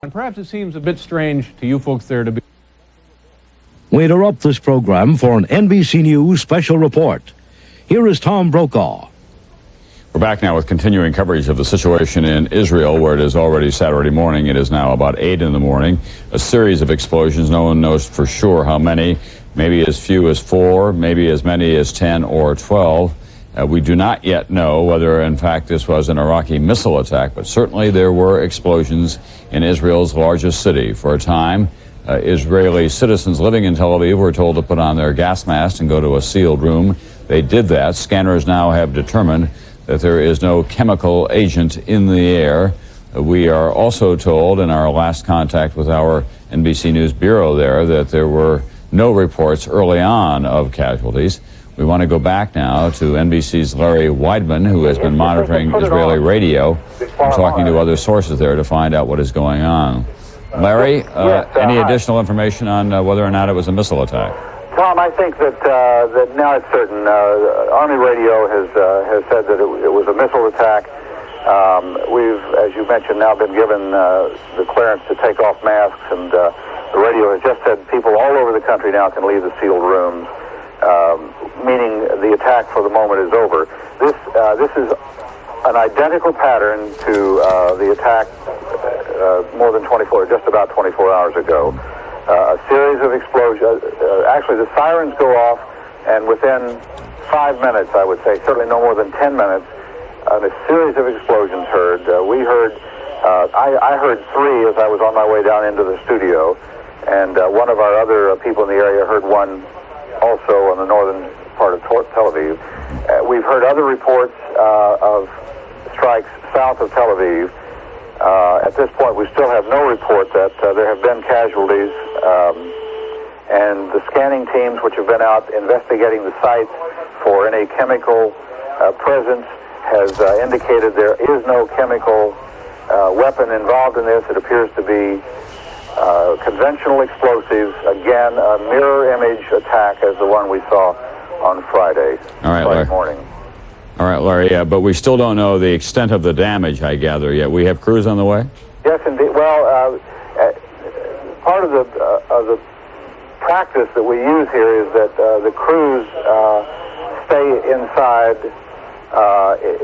And perhaps it seems a bit strange to you folks there to be... We interrupt this program for an NBC News special report. Here is Tom Brokaw. We're back now with continuing coverage of the situation in Israel, where it is already Saturday morning. It is now about 8 in the morning. A series of explosions. No one knows for sure how many. Maybe as few as 4, maybe as many as 10 or 12. We do not yet know whether, in fact, this was an Iraqi missile attack, but certainly there were explosions in Israel's largest city. For a time, Israeli citizens living in Tel Aviv were told to put on their gas masks and go to a sealed room. They did that. Scanners now have determined that there is no chemical agent in the air. We are also told in our last contact with our NBC News bureau there that there were no reports early on of casualties. We want to go back now to NBC's Larry Weidman, who has been monitoring Israeli radio and talking to other sources there to find out what is going on. Larry, any additional information on whether or not it was a missile attack? Tom, I think that now it's certain. Army radio has said that it was a missile attack. We've, as you mentioned, now been given the clearance to take off masks, and the radio has just said people all over the country now can leave the sealed rooms, meaning the attack for the moment is over. This is an identical pattern to the attack just about 24 hours ago. A series of explosions. Actually, the sirens go off, and within 5 minutes, I would say, certainly no more than 10 minutes, a series of explosions heard. I heard 3 as I was on my way down into the studio, and one of our other people in the area heard one also in the northern part of Tel Aviv. We've heard other reports of strikes south of Tel Aviv. At this point, we still have no report that there have been casualties, and the scanning teams which have been out investigating the sites for any chemical presence has indicated there is no chemical weapon involved in this. It appears to be conventional explosives, again, a mirror image attack as the one we saw on Friday morning. All right, Larry, but we still don't know the extent of the damage, I gather, yet. We have crews on the way? Yes, indeed. Well, part of the practice that we use here is that the crews stay inside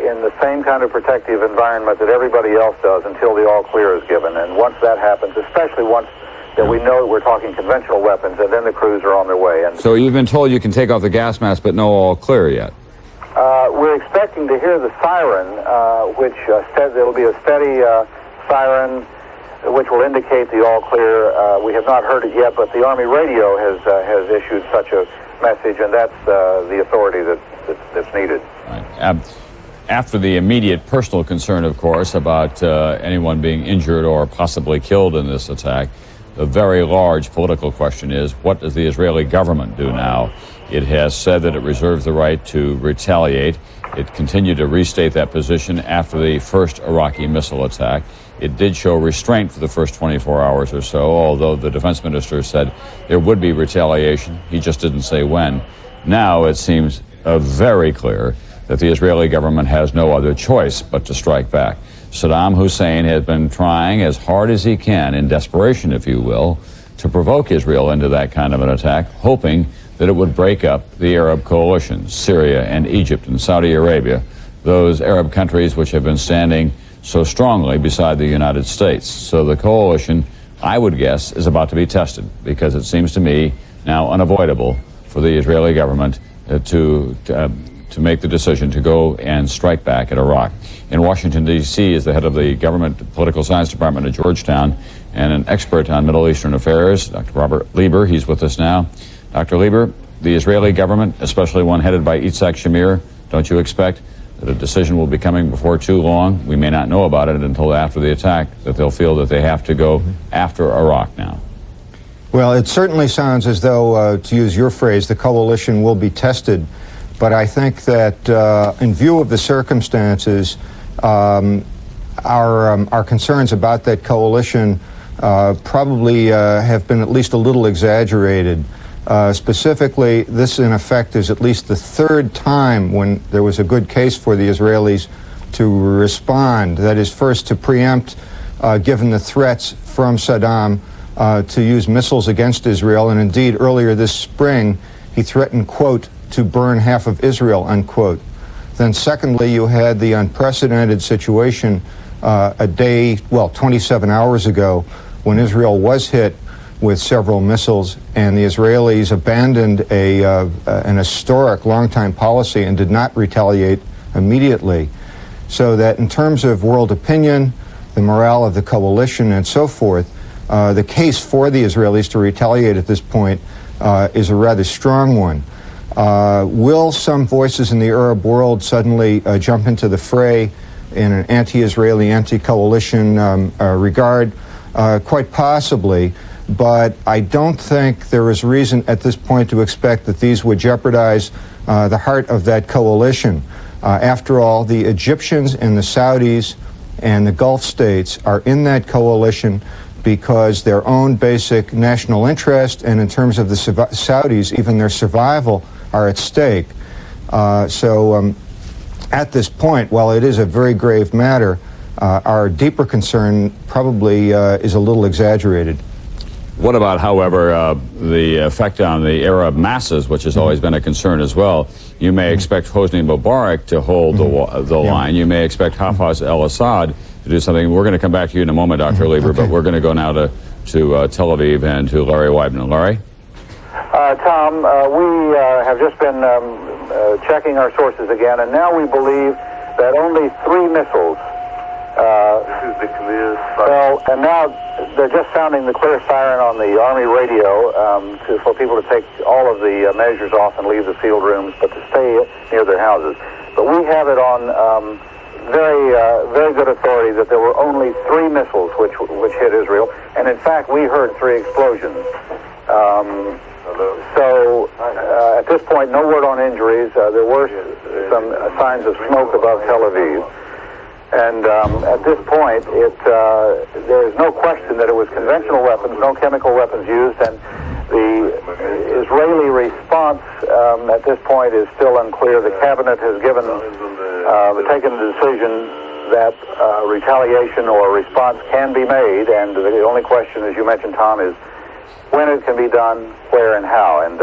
in the same kind of protective environment that everybody else does until the all-clear is given. And once that happens, especially once that we know that we're talking conventional weapons, and then the crews are on their way. And so you've been told you can take off the gas mask, but no all-clear yet? We're expecting to hear the siren, which it'll be a steady siren, which will indicate the all clear. We have not heard it yet, but the Army radio has issued such a message, and that's the authority that's needed. Right. After the immediate personal concern, of course, about anyone being injured or possibly killed in this attack, the very large political question is, what does the Israeli government do now? It has said that it reserves the right to retaliate. It continued to restate that position after the first Iraqi missile attack. It did show restraint for the first 24 hours or so, although the defense minister said there would be retaliation. He just didn't say when. Now it seems very clear that the Israeli government has no other choice but to strike back. Saddam Hussein has been trying as hard as he can, in desperation, if you will, to provoke Israel into that kind of an attack, hoping that it would break up the Arab coalition, Syria and Egypt and Saudi Arabia, those Arab countries which have been standing so strongly beside the United States. So the coalition, I would guess, is about to be tested, because it seems to me now unavoidable for the Israeli government to make the decision to go and strike back at Iraq. In Washington, D.C. is the head of the government political science department at Georgetown and an expert on Middle Eastern affairs, Dr. Robert Lieber. He's with us now. Dr. Lieber, the Israeli government, especially one headed by Yitzhak Shamir, don't you expect that a decision will be coming before too long? We may not know about it until after the attack, that they'll feel that they have to go after Iraq now. Well, it certainly sounds as though, to use your phrase, the coalition will be tested. But I think that in view of the circumstances, our concerns about that coalition probably have been at least a little exaggerated. Specifically, this in effect is at least the third time when there was a good case for the Israelis to respond. That is, first to preempt, given the threats from Saddam to use missiles against Israel, and indeed earlier this spring he threatened, quote, to burn half of Israel, unquote. Then secondly, you had the unprecedented situation a day, 27 hours ago, when Israel was hit with several missiles, and the Israelis abandoned an historic long-time policy and did not retaliate immediately. So that in terms of world opinion, the morale of the coalition and so forth, the case for the Israelis to retaliate at this point is a rather strong one. Will some voices in the Arab world suddenly jump into the fray in an anti-Israeli, anti-coalition regard? Quite possibly, but I don't think there is reason at this point to expect that these would jeopardize the heart of that coalition. After all, the Egyptians and the Saudis and the Gulf states are in that coalition because their own basic national interest, and in terms of the Saudis, even their survival, are at stake. So at this point, while it is a very grave matter, our deeper concern probably is a little exaggerated. What about, however, the effect on the Arab masses, which has always been a concern as well? You may expect Hosni Mubarak to hold the line. You may expect Hafez al-Assad to do something. We're going to come back to you in a moment, Dr. Lieber, but we're going to go now to Tel Aviv and to Larry Weibman. Larry? Tom, we have just been checking our sources again, and now we believe that only 3 missiles fell, and now they're just sounding the clear siren on the Army radio for people to take all of the measures off and leave the field rooms, but to stay near their houses. But we have it on very good authority that there were only 3 missiles which hit Israel, and in fact we heard 3 explosions. So at this point, no word on injuries. There were some signs of smoke above Tel Aviv. And at this point, there is no question that it was conventional weapons, no chemical weapons used, and the Israeli response at this point is still unclear. The cabinet has taken the decision that retaliation or response can be made, and the only question, as you mentioned, Tom, is when it can be done, where and how. And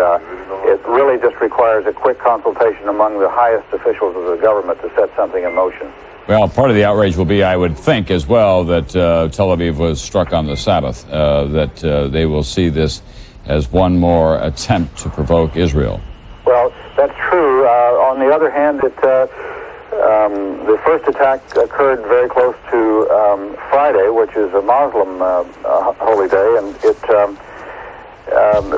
it really just requires a quick consultation among the highest officials of the government to set something in motion. Well, part of the outrage will be, I would think, as well, that Tel Aviv was struck on the Sabbath, that they will see this as one more attempt to provoke Israel. Well, that's true. On the other hand, the first attack occurred very close to Friday, which is a Muslim holy day, and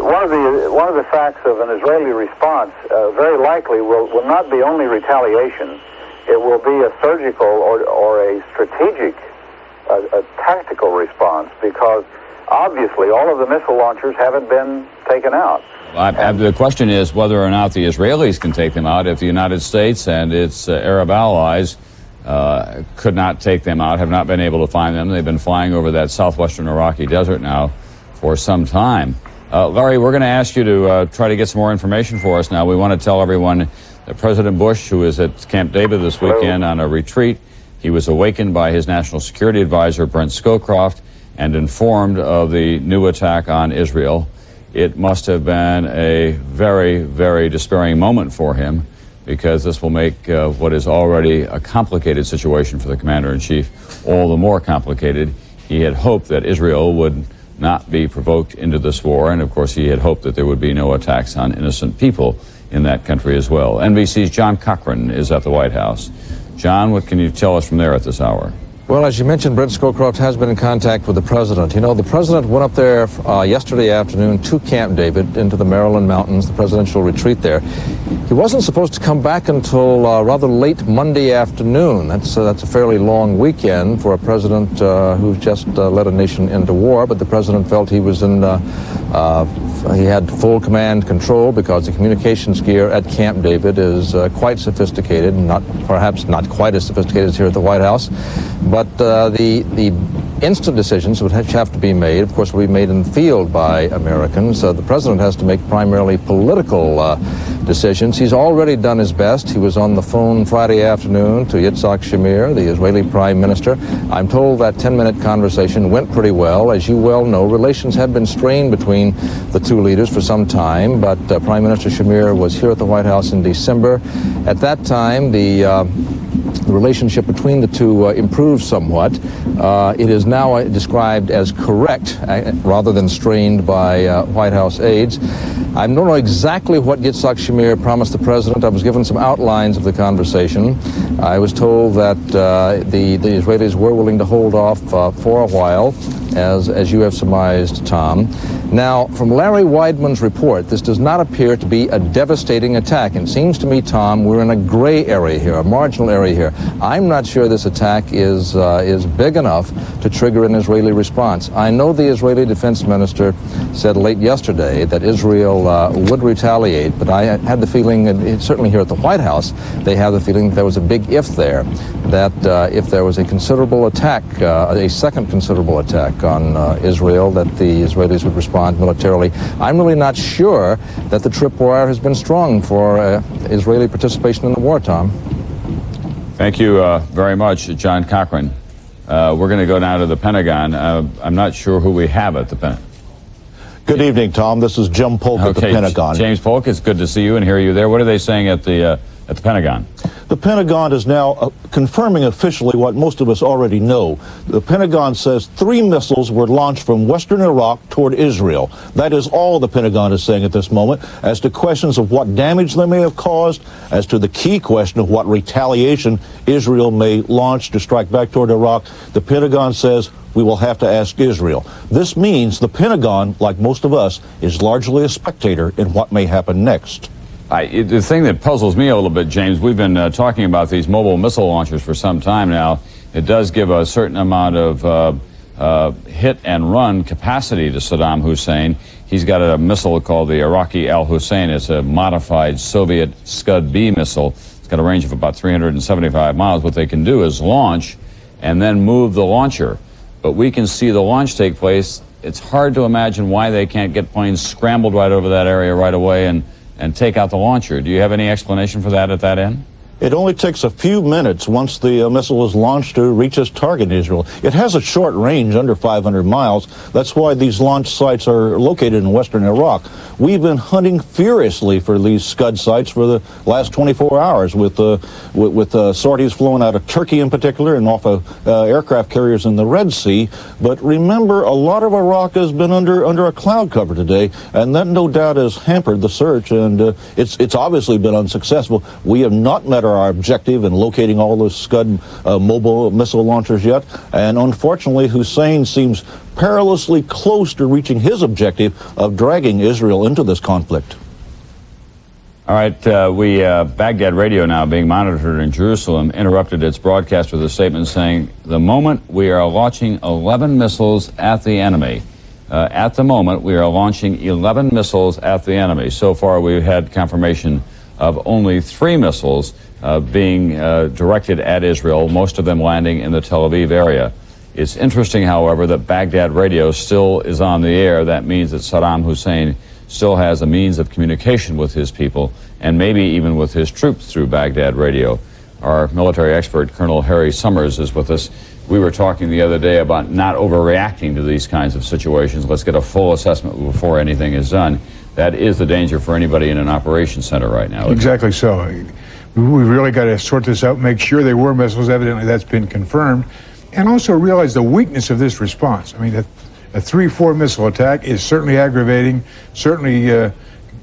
one of the facts of an Israeli response very likely will not be only retaliation. It will be a surgical or a strategic, a tactical response, because obviously all of the missile launchers haven't been taken out. The question is whether or not the Israelis can take them out if the United States and its Arab allies could not take them out, have not been able to find them. They've been flying over that southwestern Iraqi desert now for some time. Larry, we're going to ask you to try to get some more information for us now. We want to tell everyone that President Bush, who is at Camp David this weekend on a retreat, he was awakened by his national security advisor, Brent Scowcroft, and informed of the new attack on Israel. It must have been a very, very despairing moment for him, because this will make what is already a complicated situation for the commander-in-chief all the more complicated. He had hoped that Israel would not be provoked into this war, and of course he had hoped that there would be no attacks on innocent people in that country as well. NBC's John Cochran is at the White House. John, what can you tell us from there at this hour? Well, as you mentioned, Brent Scowcroft has been in contact with the president. You know, the president went up there yesterday afternoon to Camp David into the Maryland mountains, the presidential retreat there. He wasn't supposed to come back until rather late Monday afternoon. That's a fairly long weekend for a president who just led a nation into war, but the president felt he was he had full command control because the communications gear at Camp David is quite sophisticated, perhaps not quite as sophisticated as here at the White House. But the instant decisions which have to be made, of course, will be made in the field by Americans. The president has to make primarily political decisions. He's already done his best. He was on the phone Friday afternoon to Yitzhak Shamir, the Israeli Prime Minister. I'm told that 10-minute conversation went pretty well. As you well know, relations had been strained between the two leaders for some time, but Prime Minister Shamir was here at the White House in December. At that time, the relationship between the two improved somewhat. It is now described as correct rather than strained by White House aides. I don't know exactly what Yitzhak Shamir promised the president. I was given some outlines of the conversation. I was told that the Israelis were willing to hold off for a while, as you have surmised, Tom. Now, from Larry Weidman's report, this does not appear to be a devastating attack. It seems to me, Tom, we're in a gray area here, a marginal area here. I'm not sure this attack is big enough to trigger an Israeli response. I know the Israeli defense minister said late yesterday that Israel would retaliate, but I had the feeling, and certainly here at the White House, they have the feeling that there was a big if there, that if there was a considerable attack, a second considerable attack on Israel, that the Israelis would respond militarily. I'm really not sure that the tripwire has been strong for Israeli participation in the war, Tom. Thank you very much, John Cochran. We're going to go now to the Pentagon. I'm not sure who we have at the Pentagon. Good evening, Tom. This is Jim Polk at the Pentagon. James Polk, it's good to see you and hear you there. What are they saying at the Pentagon? The Pentagon is now confirming officially what most of us already know. The Pentagon says 3 missiles were launched from western Iraq toward Israel. That is all the Pentagon is saying at this moment. As to questions of what damage they may have caused, as to the key question of what retaliation Israel may launch to strike back toward Iraq, the Pentagon says we will have to ask Israel. This means the Pentagon, like most of us, is largely a spectator in what may happen next. The thing that puzzles me a little bit, James, we've been talking about these mobile missile launchers for some time now. It does give a certain amount of hit and run capacity to Saddam Hussein. He's got a missile called the Iraqi Al-Hussein. It's a modified Soviet Scud-B missile. It's got a range of about 375 miles. What they can do is launch and then move the launcher. But we can see the launch take place. It's hard to imagine why they can't get planes scrambled right over that area right away and take out the launcher. Do you have any explanation for that at that end? It only takes a few minutes once the missile is launched to reach its target in Israel. It has a short range, under 500 miles. That's why these launch sites are located in western Iraq. We've been hunting furiously for these Scud sites for the last 24 hours with sorties flown out of Turkey in particular and off of aircraft carriers in the Red Sea. But remember, a lot of Iraq has been under a cloud cover today, and that no doubt has hampered the search, and it's obviously been unsuccessful. We have not met our objective in locating all those Scud mobile missile launchers yet, and unfortunately Hussein seems perilously close to reaching his objective of dragging Israel into this conflict. All right, Baghdad radio now being monitored in Jerusalem interrupted its broadcast with a statement saying, the moment we are launching 11 missiles at the enemy. At the moment, we are launching 11 missiles at the enemy. So far, we've had confirmation of only 3 missiles being directed at Israel, most of them landing in the Tel Aviv area. It's interesting, however, that Baghdad radio still is on the air. That means that Saddam Hussein still has a means of communication with his people and maybe even with his troops through Baghdad radio. Our military expert, Colonel Harry Summers, is with us. We were talking the other day about not overreacting to these kinds of situations. Let's get a full assessment before anything is done. That is the danger for anybody in an operations center right now. Exactly so. We really got to sort this out, make sure they were missiles. Evidently, that's been confirmed. And also realize the weakness of this response. I mean, a 3-4 missile attack is certainly aggravating, certainly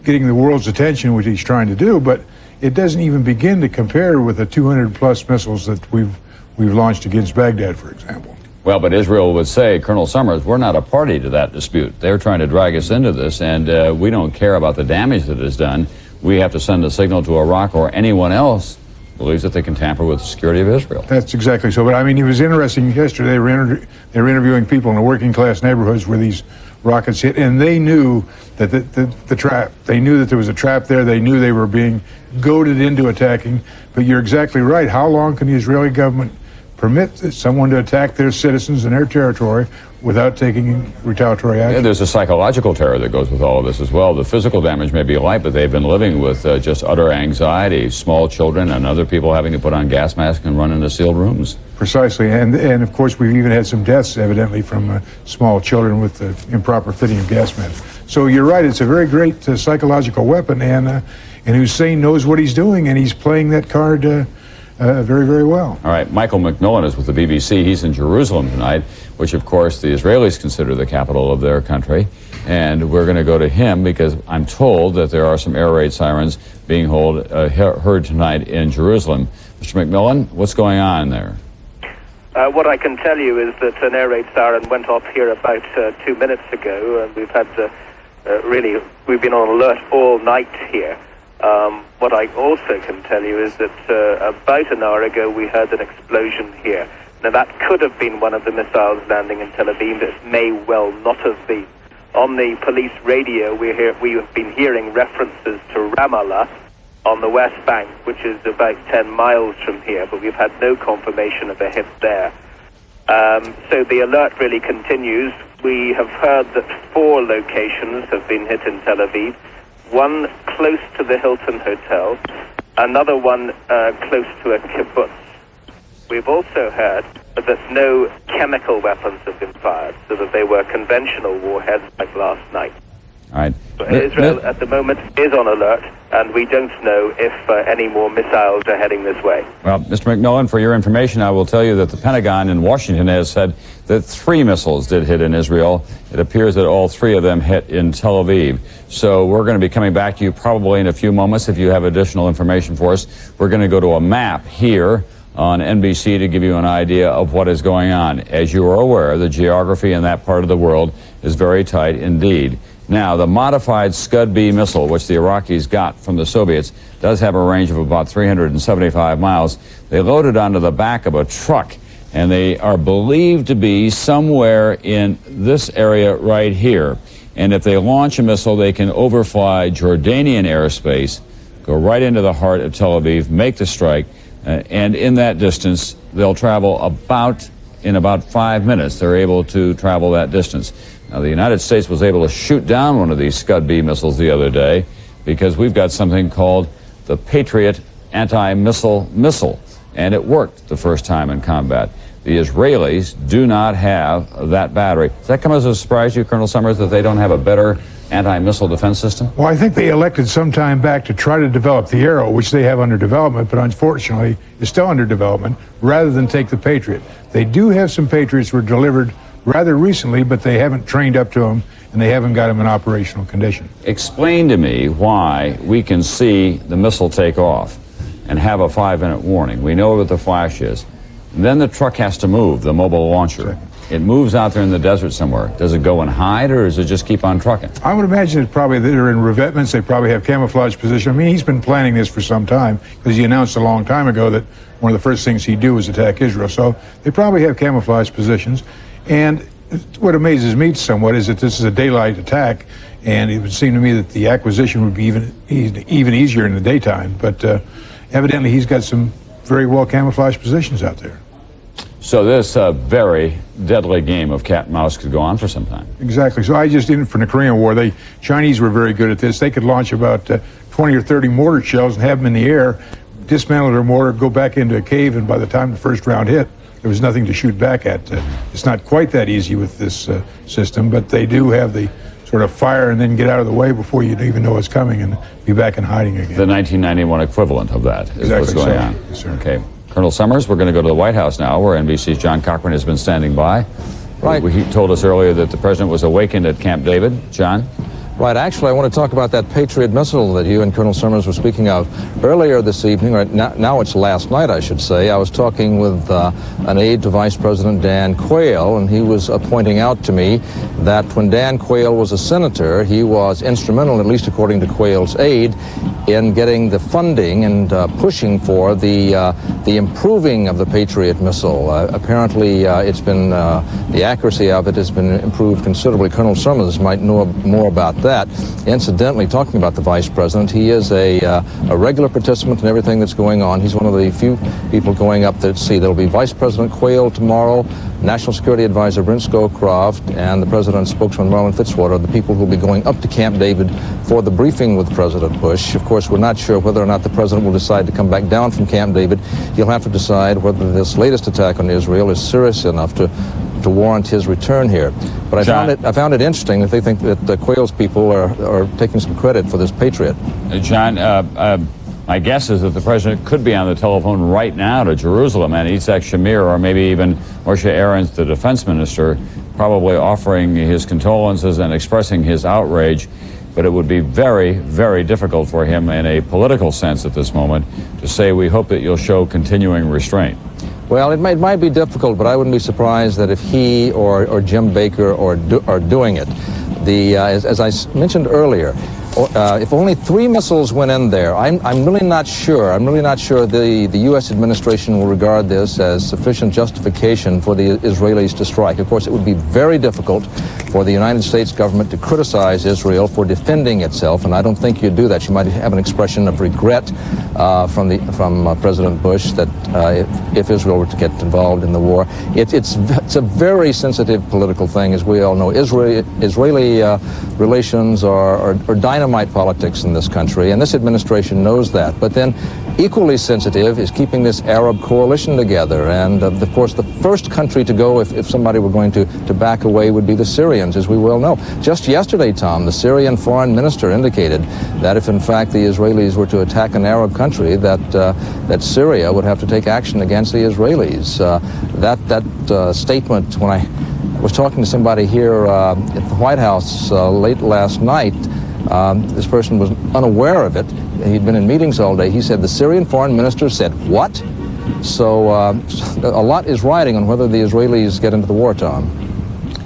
getting the world's attention, which he's trying to do, but it doesn't even begin to compare with the 200-plus missiles that we've launched against Baghdad, for example. Well, but Israel would say, Colonel Summers, we're not a party to that dispute. They're trying to drag us into this, and we don't care about the damage that is done. We have to send a signal to Iraq or anyone else believes that they can tamper with the security of Israel. That's exactly so. But I mean, it was interesting yesterday. They were interviewing people in the working class neighborhoods where these rockets hit, and they knew that the trap. They knew that there was a trap there. They knew they were being goaded into attacking. But you're exactly right. How long can the Israeli government permit someone to attack their citizens in their territory without taking retaliatory action. Yeah, there's a psychological terror that goes with all of this as well. The physical damage may be light, but they've been living with just utter anxiety. Small children and other people having to put on gas masks and run into sealed rooms. Precisely, and of course we've even had some deaths, evidently, from small children with the improper fitting of gas masks. So you're right; it's a very great psychological weapon, and Hussein knows what he's doing, and he's playing that card very, very well. All right, Michael McMillan is with the BBC. He's in Jerusalem tonight, which of course the Israelis consider the capital of their country. And we're going to go to him because I'm told that there are some air raid sirens being heard tonight in Jerusalem. Mr. McMillan, what's going on there? What I can tell you is that an air raid siren went off here about 2 minutes ago, and we've had we've been on alert all night here. What I also can tell you is that about an hour ago we heard an explosion here. Now that could have been one of the missiles landing in Tel Aviv. It may well not have been. On the police radio we have been hearing references to Ramallah on the West Bank, which is about 10 miles from here, but we've had no confirmation of a hit there. So the alert really continues. We have heard that 4 locations have been hit in Tel Aviv. One close to the Hilton Hotel, another one close to a kibbutz. We've also heard that no chemical weapons have been fired, so that they were conventional warheads like last night. All right. So Israel at the moment is on alert, and we don't know if any more missiles are heading this way. Well, Mr. McMillan, for your information, I will tell you that the Pentagon in Washington has said that 3 missiles did hit in Israel. It appears that all 3 of them hit in Tel Aviv. So we're going to be coming back to you probably in a few moments if you have additional information for us. We're going to go to a map here on NBC to give you an idea of what is going on. As you are aware, the geography in that part of the world is very tight indeed. Now, the modified Scud-B missile, which the Iraqis got from the Soviets, does have a range of about 375 miles. They loaded onto the back of a truck, and they are believed to be somewhere in this area right here. And if they launch a missile, they can overfly Jordanian airspace, go right into the heart of Tel Aviv, make the strike, and in that distance, they'll travel in about 5 minutes. They're able to travel that distance. Now, the United States was able to shoot down one of these Scud-B missiles the other day because we've got something called the Patriot anti-missile missile, and it worked the first time in combat. The Israelis do not have that battery. Does that come as a surprise to you, Colonel Summers, that they don't have a better anti-missile defense system? Well, I think they elected some time back to try to develop the Arrow, which they have under development, but unfortunately is still under development, rather than take the Patriot. They do have some Patriots were delivered rather recently, but they haven't trained up to them, and they haven't got them in operational condition. Explain to me why we can see the missile take off and have a 5-minute warning. We know what the flash is. And then the truck has to move, the mobile launcher. It moves out there in the desert somewhere. Does it go and hide, or does it just keep on trucking? I would imagine it's probably they're in revetments. They probably have camouflage position. I mean, he's been planning this for some time because he announced a long time ago that one of the first things he'd do was attack Israel. So they probably have camouflage positions. And what amazes me somewhat is that this is a daylight attack, and it would seem to me that the acquisition would be even easier in the daytime. But evidently he's got some very well camouflaged positions out there. So this very deadly game of cat and mouse could go on for some time. Exactly. So even from the Korean War, the Chinese were very good at this. They could launch about 20 or 30 mortar shells and have them in the air, dismantle their mortar, go back into a cave, and by the time the first round hit, there was nothing to shoot back at. It's not quite that easy with this system, but they do have the sort of fire and then get out of the way before you even know it's coming and be back in hiding again. The 1991 equivalent of that is exactly what's going on. Yes, sir. Okay. Colonel Summers, we're going to go to the White House now, where NBC's John Cochran has been standing by. Right. He told us earlier that the president was awakened at Camp David. John? Right. Actually, I want to talk about that Patriot missile that you and Colonel Summers were speaking of earlier this evening, or now it's last night, I should say. I was talking with an aide to Vice President Dan Quayle, and he was pointing out to me that when Dan Quayle was a senator, he was instrumental, at least according to Quayle's aide, in getting the funding and pushing for the improving of the Patriot missile. Apparently, it's been the accuracy of it has been improved considerably. Colonel Summers might know more about that. Incidentally, talking about the vice president, he is a regular participant in everything that's going on. He's one of the few people going up there to see. There'll be Vice President Quayle tomorrow, National Security Advisor Brent Scowcroft, and the president's spokesman Marlin Fitzwater, the people who will be going up to Camp David for the briefing with President Bush. Of course, we're not sure whether or not the president will decide to come back down from Camp David. He'll have to decide whether this latest attack on Israel is serious enough to warrant his return here. But I found it interesting that they think that the Quayle's people are taking some credit for this patriot. John, my guess is that the president could be on the telephone right now to Jerusalem, and Yitzhak Shamir, or maybe even Moshe Ahrens, the defense minister, probably offering his condolences and expressing his outrage. But it would be very, very difficult for him in a political sense at this moment to say, we hope that you'll show continuing restraint. Well, it might be difficult, but I wouldn't be surprised that if he or Jim Baker are doing it. As I mentioned earlier, if only 3 missiles went in there, I'm really not sure. I'm really not sure the U.S. administration will regard this as sufficient justification for the Israelis to strike. Of course, it would be very difficult for the United States government to criticize Israel for defending itself, and I don't think you'd do that. You might have an expression of regret from President Bush that if Israel were to get involved in the war. It's a very sensitive political thing, as we all know. Israeli relations are dynamite politics in this country, and this administration knows that. But then equally sensitive is keeping this Arab coalition together. And of course, the first country to go if somebody were going to back away would be the Syrians, as we well know. Just yesterday, Tom, the Syrian foreign minister indicated that if in fact the Israelis were to attack an Arab country, that Syria would have to take action against the Israelis. That statement, when I was talking to somebody here at the White House late last night, this person was unaware of it. He'd been in meetings all day. He said the Syrian foreign minister said, what? So a lot is riding on whether the Israelis get into the war, Tom.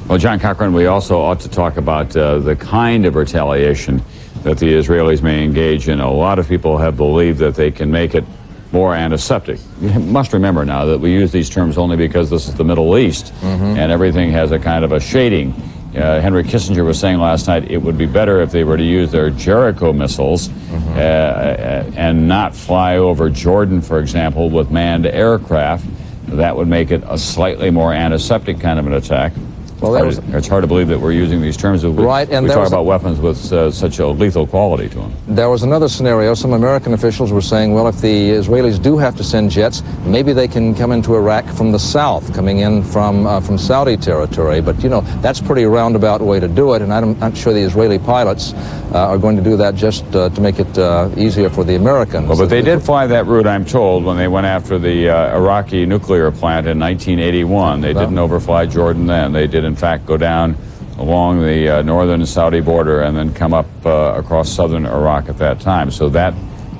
Well, John Cochran, we also ought to talk about the kind of retaliation that the Israelis may engage in. A lot of people have believed that they can make it more antiseptic. You must remember now that we use these terms only because this is the Middle East, and everything has a kind of a shading. Henry Kissinger was saying last night it would be better if they were to use their Jericho missiles and not fly over Jordan, for example, with manned aircraft. That would make it a slightly more antiseptic kind of an attack. Well, it's hard to believe that we're using these terms. Right, and we talk about weapons with such a lethal quality to them. There was another scenario. Some American officials were saying, well, if the Israelis do have to send jets, maybe they can come into Iraq from the south, coming in from Saudi territory. But, you know, that's a pretty roundabout way to do it, and I'm not sure the Israeli pilots are going to do that just to make it easier for the Americans. Well, but they did fly that route, I'm told, when they went after the Iraqi nuclear plant in 1981. They didn't overfly Jordan then. They did, in fact, go down along the northern Saudi border and then come up across southern Iraq at that time. So that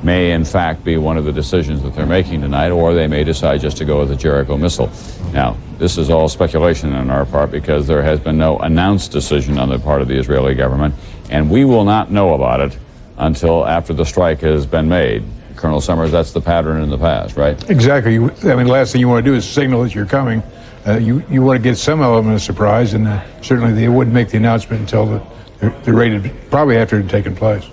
may, in fact, be one of the decisions that they're making tonight, or they may decide just to go with the Jericho missile. Now, this is all speculation on our part because there has been no announced decision on the part of the Israeli government, and we will not know about it until after the strike has been made. Colonel Summers, that's the pattern in the past, right? Exactly. I mean, the last thing you want to do is signal that you're coming. You want to get some element of surprise, and certainly they wouldn't make the announcement until they're ready, probably after it had taken place.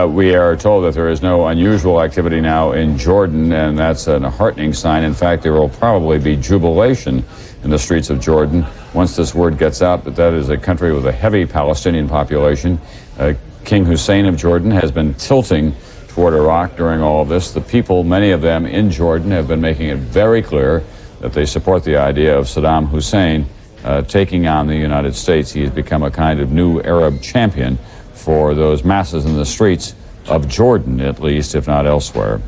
We are told that there is no unusual activity now in Jordan, and that's a heartening sign. In fact, there will probably be jubilation in the streets of Jordan once this word gets out that that is a country with a heavy Palestinian population. King Hussein of Jordan has been tilting toward Iraq during all of this. The people, many of them in Jordan, have been making it very clear that they support the idea of Saddam Hussein taking on the United States. He has become a kind of new Arab champion for those masses in the streets of Jordan, at least, if not elsewhere.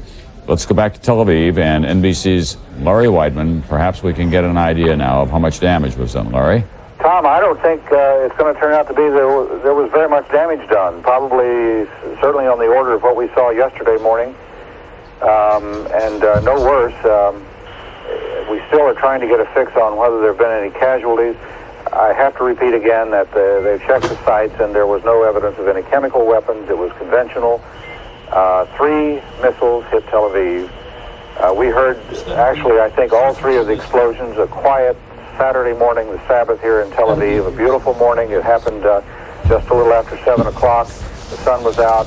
Let's go back to Tel Aviv and NBC's Larry Weidman. Perhaps we can get an idea now of how much damage was done. Larry? Tom, I don't think it's going to turn out to be there was very much damage done. Probably, certainly on the order of what we saw yesterday morning, and no worse. We still are trying to get a fix on whether there have been any casualties. I have to repeat again that they've checked the sites and there was no evidence of any chemical weapons. It was conventional. 3 missiles hit Tel Aviv. We heard, actually, I think all 3 of the explosions. A quiet Saturday morning, the Sabbath here in Tel Aviv, a beautiful morning. It happened just a little after 7 o'clock. The sun was out.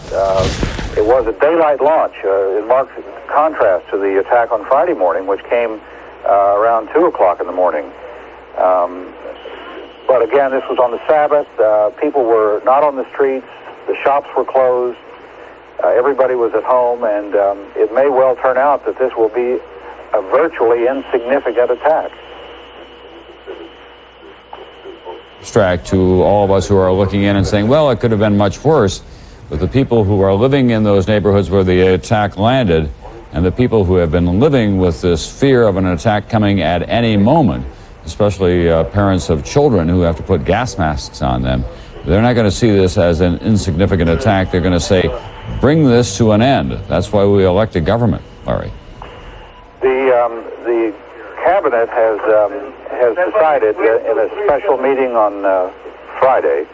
It was a daylight launch. It marks contrast to the attack on Friday morning, which came around 2 o'clock in the morning. But again, this was on the Sabbath. People were not on the streets. The shops were closed. Everybody was at home, and it may well turn out that this will be a virtually insignificant attack. Abstract to all of us who are looking in and saying, well, it could have been much worse. But the people who are living in those neighborhoods where the attack landed, and the people who have been living with this fear of an attack coming at any moment, especially parents of children who have to put gas masks on them, they're not going to see this as an insignificant attack. They're going to say, bring this to an end. That's why we elected government, Larry. The cabinet has decided in a special meeting on Friday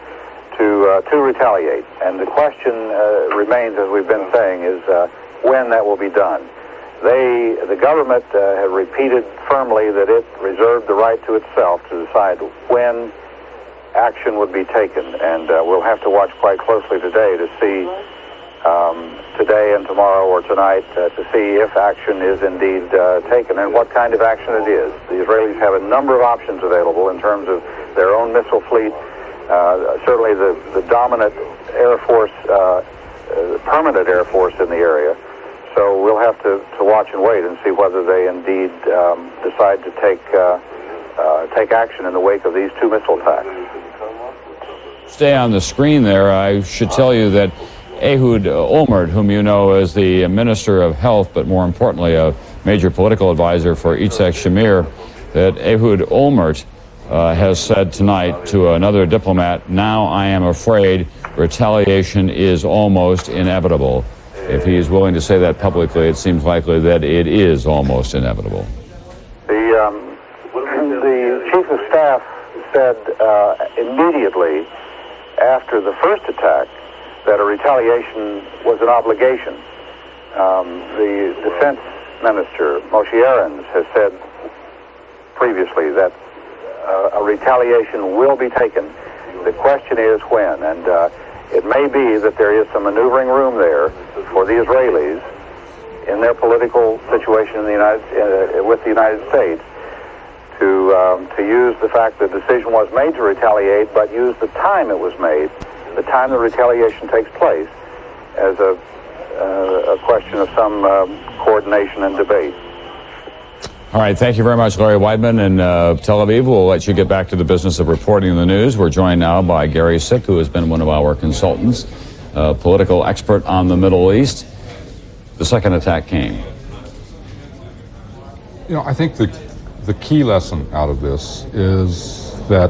to retaliate, and the question remains, as we've been saying, is when that will be done. The government have repeated firmly that it reserved the right to itself to decide when action would be taken, and we'll have to watch quite closely today to see, today and tomorrow or tonight, to see if action is indeed taken and what kind of action it is. The Israelis have a number of options available in terms of their own missile fleet. Certainly the dominant Air Force, permanent Air Force in the area. So we'll have to watch and wait and see whether they indeed decide to take action in the wake of these two missile attacks. Stay on the screen there. I should tell you that Ehud Olmert, whom you know as the Minister of Health, but more importantly a major political advisor for Yitzhak Shamir, that Ehud Olmert has said tonight to another diplomat, now I am afraid retaliation is almost inevitable. If he is willing to say that publicly, it seems likely that it is almost inevitable. The Chief of Staff said immediately after the first attack that a retaliation was an obligation. The Defense Minister, Moshe Aarons, has said previously that a retaliation will be taken. The question is when, and it may be that there is some maneuvering room there for the Israelis in their political situation in the with the United States to use the fact that the decision was made to retaliate, but use the time it was made, the time the retaliation takes place, as a question of some coordination and debate. All right, thank you very much, Larry Weidman in Tel Aviv. We'll let you get back to the business of reporting the news. We're joined now by Gary Sick, who has been one of our consultants, a political expert on the Middle East. The second attack came. You know, I think the key lesson out of this is that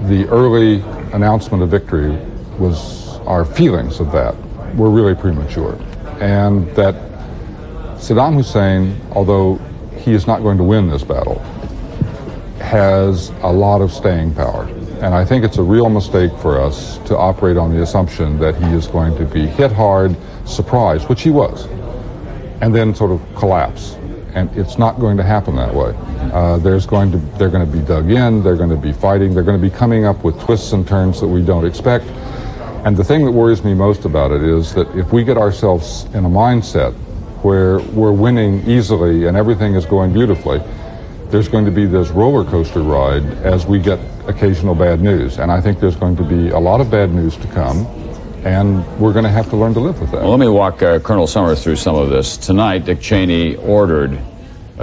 the early announcement of victory was, our feelings of that were really premature. And that Saddam Hussein, although he is not going to win this battle, has a lot of staying power. And I think it's a real mistake for us to operate on the assumption that he is going to be hit hard, surprised, which he was, and then sort of collapse. And it's not going to happen that way. They're going to be dug in, they're going to be fighting, they're going to be coming up with twists and turns that we don't expect. And the thing that worries me most about it is that if we get ourselves in a mindset where we're winning easily and everything is going beautifully, there's going to be this roller coaster ride as we get occasional bad news. And I think there's going to be a lot of bad news to come, and we're going to have to learn to live with that. Well, let me walk Colonel Summers through some of this. Tonight, Dick Cheney ordered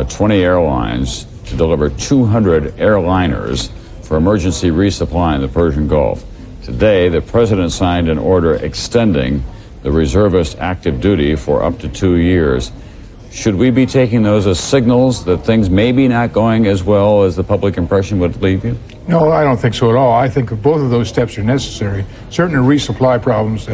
20 airlines to deliver 200 airliners for emergency resupply in the Persian Gulf. Today, the president signed an order extending the reservist active duty for up to 2 years. Should we be taking those as signals that things may be not going as well as the public impression would leave you? No, I don't think so at all. I think both of those steps are necessary. Certainly resupply problems,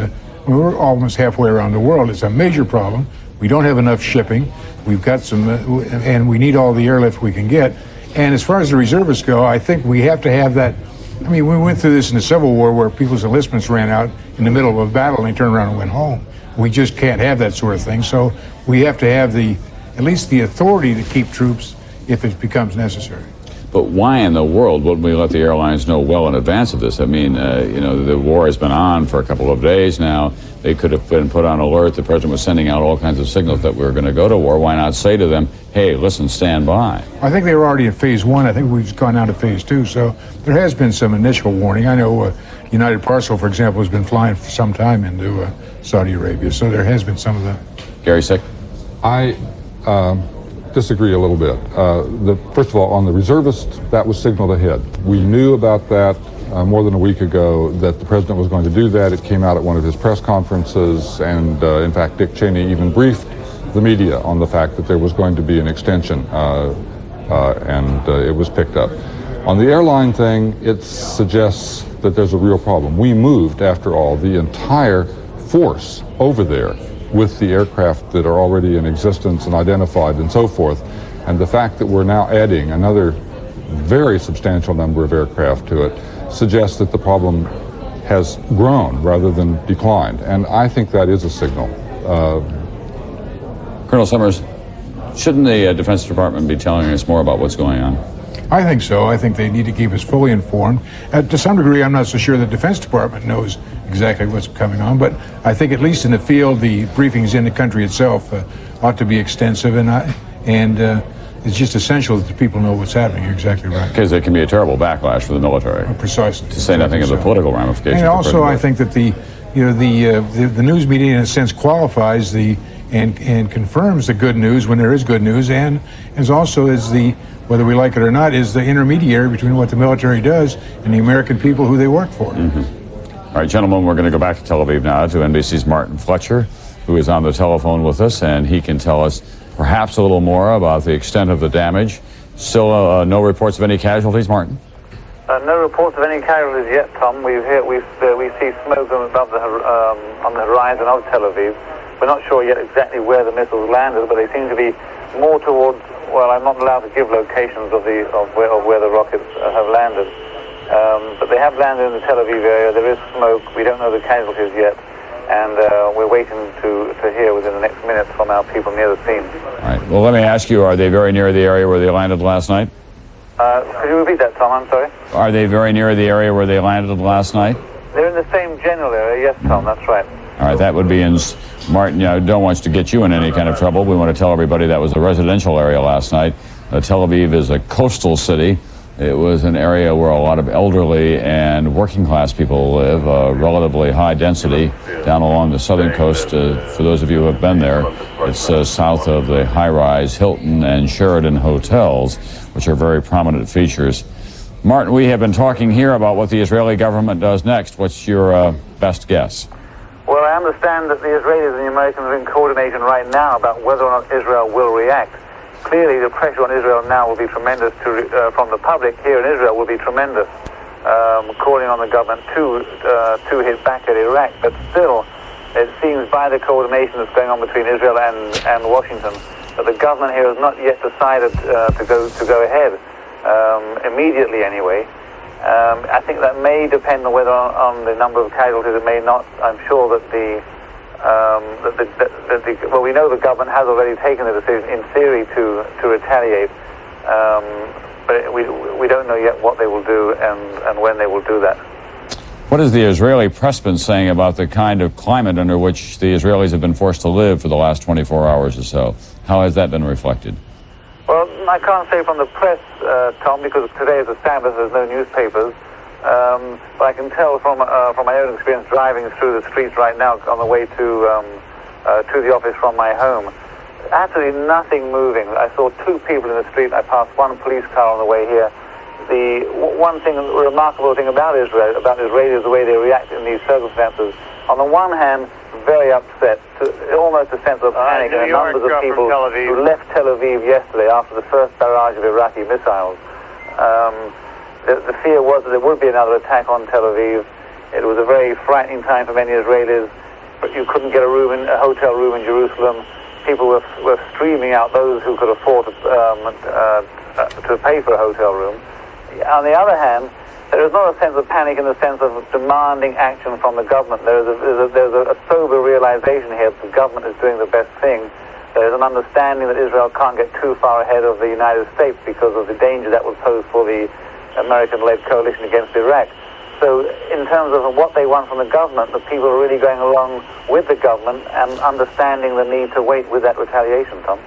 we're almost halfway around the world. It's a major problem. We don't have enough shipping. We've got some, and we need all the airlift we can get. And as far as the reservists go, I think we have to have that. I mean, we went through this in the Civil War where people's enlistments ran out in the middle of a battle and they turned around and went home. We just can't have that sort of thing. So we have to have at least the authority to keep troops if it becomes necessary. But why in the world wouldn't we let the airlines know well in advance of this? I mean, the war has been on for a couple of days now. They could have been put on alert. The president was sending out all kinds of signals that we were going to go to war. Why not say to them, hey, listen, stand by? I think they were already in phase 1. I think we've gone down to phase 2. So there has been some initial warning. I know United Parcel, for example, has been flying for some time into Saudi Arabia. So there has been some of that. Gary Sick? I disagree a little bit. First of all, on the reservist, that was signaled ahead. We knew about that more than a week ago, that the president was going to do that. It came out at one of his press conferences, and in fact, Dick Cheney even briefed the media on the fact that there was going to be an extension, and it was picked up. On the airline thing, it suggests that there's a real problem. We moved, after all, the entire force over there with the aircraft that are already in existence and identified and so forth. And the fact that we're now adding another very substantial number of aircraft to it suggests that the problem has grown rather than declined. And I think that is a signal. Colonel Summers, shouldn't the Defense Department be telling us more about what's going on? I think so. I think they need to keep us fully informed. To some degree, I'm not so sure the Defense Department knows exactly what's coming on, but I think at least in the field, the briefings in the country itself ought to be extensive, and it's just essential that the people know what's happening. You're exactly right. Because there can be a terrible backlash for the military. Precisely. To say nothing of the political ramifications. And also, I think that the news media, in a sense, qualifies and confirms the good news when there is good news, and as also is whether we like it or not, is the intermediary between what the military does and the American people who they work for. Mm-hmm. All right, gentlemen, we're going to go back to Tel Aviv now to NBC's Martin Fletcher, who is on the telephone with us, and he can tell us perhaps a little more about the extent of the damage. Still no reports of any casualties, Martin? No reports of any casualties yet, Tom. We see smoke above on the horizon of Tel Aviv. We're not sure yet exactly where the missiles landed, but they seem to be more towards, well, I'm not allowed to give locations of where the rockets have landed. But they have landed in the Tel Aviv area. There is smoke. We don't know the casualties yet. And we're waiting to hear within the next minutes from our people near the scene. All right. Well, let me ask you, are they very near the area where they landed last night? Could you repeat that, Tom? I'm sorry? Are they very near the area where they landed last night? They're in the same general area, yes, Tom, that's right. All right, that would be in Martin. I don't want to get you in any kind of trouble. We want to tell everybody that was a residential area last night. Tel Aviv is a coastal city. It was an area where a lot of elderly and working class people live, relatively high density down along the southern coast. For those of you who have been there, it's south of the high-rise Hilton and Sheraton hotels, which are very prominent features. Martin, we have been talking here about what the Israeli government does next. What's your best guess? Well, I understand that the Israelis and the Americans are in coordination right now about whether or not Israel will react. Clearly, the pressure on Israel now will be tremendous from the public here in Israel will be tremendous, calling on the government to hit back at Iraq. But still, it seems by the coordination that's going on between Israel and Washington that the government here has not yet decided to go ahead immediately anyway. I think that may depend on whether on the number of casualties. It may not. I'm sure that well, we know the government has already taken the decision in theory to retaliate, but we don't know yet what they will do and when they will do that. What has the Israeli press been saying about the kind of climate under which the Israelis have been forced to live for the last 24 hours or so? How has that been reflected? Well, I can't say from the press, Tom, because today is a Sabbath, there's no newspapers. But I can tell from my own experience driving through the streets right now on the way to the office from my home. Absolutely nothing moving. I saw two people in the street. I passed one police car on the way here. The one thing, remarkable thing about Israel, about Israelis, is the way they react in these circumstances. On the one hand, very upset, almost a sense of panic, and numbers of people who left Tel Aviv yesterday after the first barrage of Iraqi missiles. The fear was that there would be another attack on Tel Aviv. It was a very frightening time for many Israelis, but you couldn't get a hotel room in Jerusalem. People were streaming out, those who could afford to pay for a hotel room. On the other hand, there is not a sense of panic in the sense of demanding action from the government. There's a sober realization here that the government is doing the best thing. There's an understanding that Israel can't get too far ahead of the United States because of the danger that would pose for the American-led coalition against Iraq. So in terms of what they want from the government, the people are really going along with the government and understanding the need to wait with that retaliation, Tom.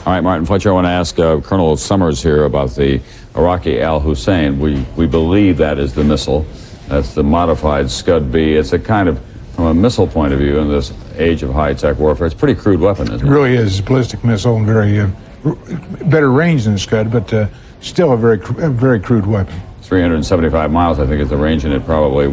All right, Martin Fletcher, I want to ask Colonel Summers here about the Iraqi Al-Hussein. We believe that is the missile. That's the modified Scud-B. It's a kind of, from a missile point of view in this age of high-tech warfare, it's a pretty crude weapon, isn't it? It really is. It's a ballistic missile and very better range than Scud, but still a very crude weapon. 375 miles, I think, is the range, and it probably,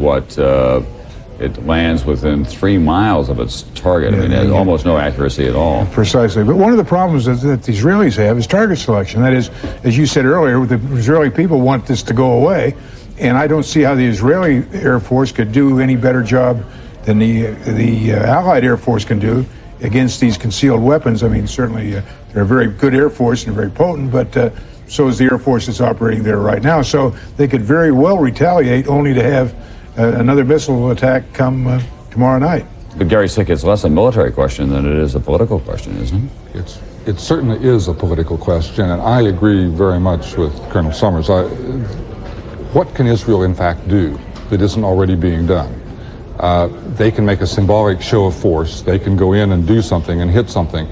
it lands within 3 miles of its target. I mean, it has almost no accuracy at all. Precisely. But one of the problems that the Israelis have is target selection. That is, as you said earlier, the Israeli people want this to go away, and I don't see how the Israeli Air Force could do any better job than the Allied Air Force can do against these concealed weapons. I mean, certainly they're a very good Air Force and very potent, but so is the Air Force that's operating there right now. So they could very well retaliate only to have another missile attack come tomorrow night. But Gary Sick, it's less a military question than it is a political question, isn't it? It certainly is a political question, and I agree very much with Colonel Summers. What can Israel in fact do that isn't already being done? They can make a symbolic show of force. They can go in and do something and hit something.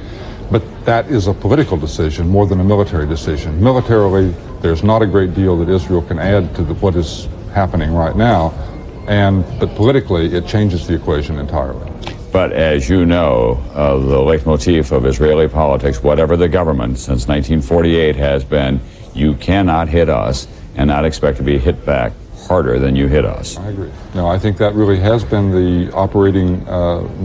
But that is a political decision more than a military decision. Militarily, there's not a great deal that Israel can add to what is happening right now. But politically, it changes the equation entirely. But as you know, the leitmotif of Israeli politics, whatever the government since 1948 has been, you cannot hit us and not expect to be hit back harder than you hit us. I agree. No, I think that really has been the operating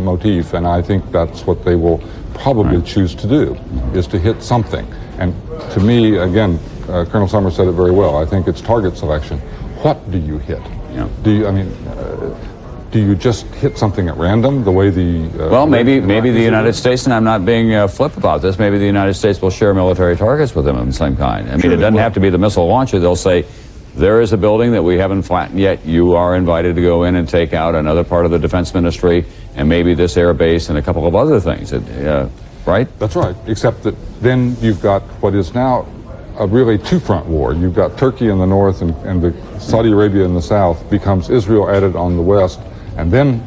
motif, and I think that's what they will probably choose to do, is to hit something. And to me, again, Colonel Summers said it very well, I think it's target selection. What do you hit? Yeah. Do you just hit something at random, the way the... well, maybe the United States, and I'm not being flip about this, maybe the United States will share military targets with them of some kind. I mean, it doesn't have to be the missile launcher. They'll say, there is a building that we haven't flattened yet. You are invited to go in and take out another part of the defense ministry and maybe this air base and a couple of other things, right? That's right, except that then you've got what is now a really two-front war. You've got Turkey in the north and the Saudi Arabia in the south becomes Israel added on the west, and then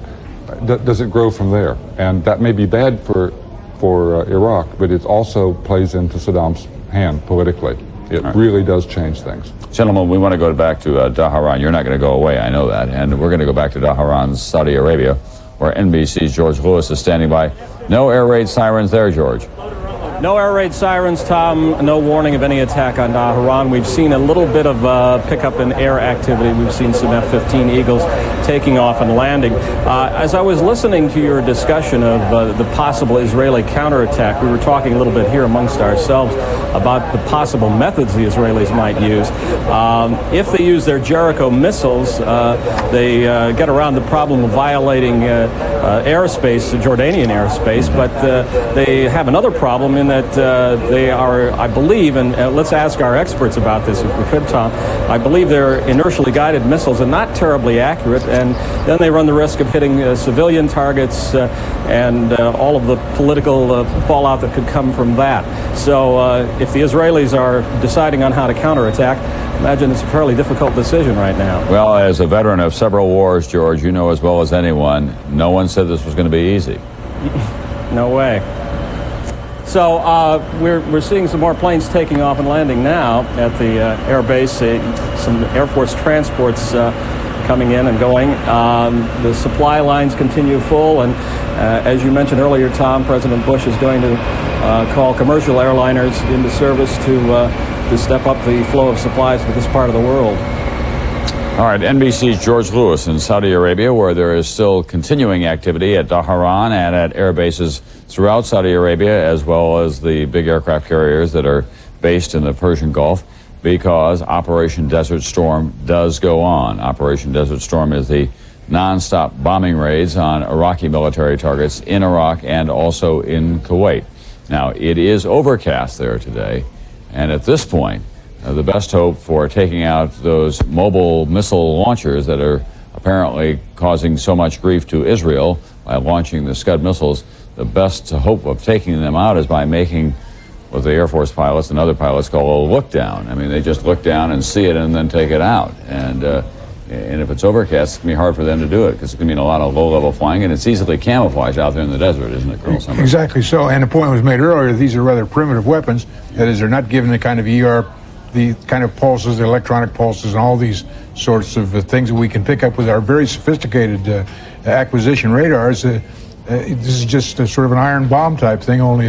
does it grow from there? And that may be bad for Iraq, but it also plays into Saddam's hand politically. It really does change things. Gentlemen, we want to go back to Dhahran. You're not going to go away, I know that. And we're going to go back to Dhahran, Saudi Arabia, where NBC's George Lewis is standing by. No air raid sirens there, George. No air raid sirens, Tom. No warning of any attack on Dhahran. We've seen a little bit of pickup in air activity. We've seen some F-15 Eagles taking off and landing. As I was listening to your discussion of the possible Israeli counterattack, we were talking a little bit here amongst ourselves about the possible methods the Israelis might use. If they use their Jericho missiles, they get around the problem of violating airspace, Jordanian airspace, but they have another problem in that they are, I believe, and let's ask our experts about this if we could, Tom, I believe they're inertially guided missiles and not terribly accurate, and then they run the risk of hitting civilian targets and all of the political fallout that could come from that. So if the Israelis are deciding on how to counterattack, imagine it's a fairly difficult decision right now. Well, as a veteran of several wars, George, you know as well as anyone, no one said this was going to be easy. No way. So we're seeing some more planes taking off and landing now at the air base. Some Air Force transports coming in and going. The supply lines continue full, and as you mentioned earlier, Tom, President Bush is going to call commercial airliners into service to step up the flow of supplies to this part of the world. All right, NBC's George Lewis in Saudi Arabia, where there is still continuing activity at Dhahran and at air bases throughout Saudi Arabia, as well as the big aircraft carriers that are based in the Persian Gulf, because Operation Desert Storm does go on. Operation Desert Storm is the non-stop bombing raids on Iraqi military targets in Iraq and also in Kuwait. Now, it is overcast there today, and at this point, the best hope for taking out those mobile missile launchers that are apparently causing so much grief to Israel by launching the Scud missiles, the best hope of taking them out is by making what the Air Force pilots and other pilots call a look down. I mean, they just look down and see it and then take it out. And if it's overcast, it's going to be hard for them to do it because it's going to mean a lot of low-level flying, and it's easily camouflaged out there in the desert, isn't it, Colonel Summers? Exactly so. And the point was made earlier, these are rather primitive weapons. That is, they're not given the kind of the kind of pulses, the electronic pulses, and all these sorts of things that we can pick up with our very sophisticated acquisition radars. This is just sort of an iron bomb type thing, only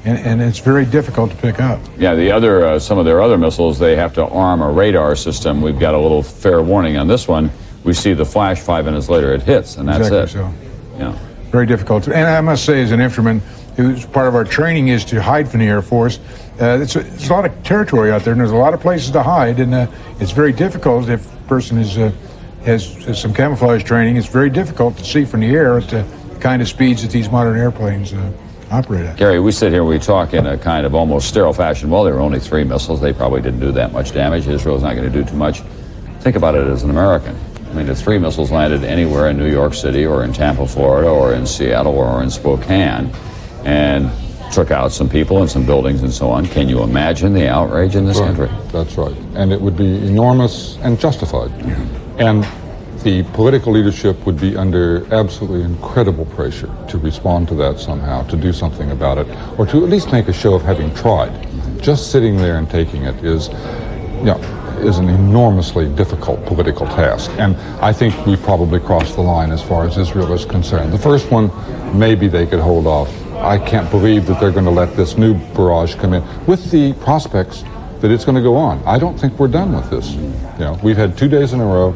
and it's very difficult to pick up. Yeah, the other some of their other missiles, they have to arm a radar system. We've got a little fair warning on this one. We see the flash 5 minutes later, it hits, and that's exactly it. So. Yeah, very difficult. And I must say, as an infantryman, who's part of our training is to hide from the Air Force. It's a lot of territory out there, and there's a lot of places to hide, and it's very difficult if a person has some camouflage training. It's very difficult to see from the air at the kind of speeds that these modern airplanes operate at. Gary, we sit here, we talk in a kind of almost sterile fashion. Well, there were only 3 missiles. They probably didn't do that much damage. Israel's not going to do too much. Think about it as an American. I mean, if 3 missiles landed anywhere in New York City or in Tampa, Florida, or in Seattle or in Spokane and took out some people and some buildings and so on, can you imagine the outrage in this country? That's right. And it would be enormous and justified. And the political leadership would be under absolutely incredible pressure to respond to that somehow, to do something about it, or to at least make a show of having tried. Just sitting there and taking it is an enormously difficult political task. And I think we probably crossed the line as far as Israel is concerned. The first one, maybe they could hold off. I can't believe that they're going to let this new barrage come in with the prospects that it's going to go on. I don't think we're done with this. We've had 2 days in a row.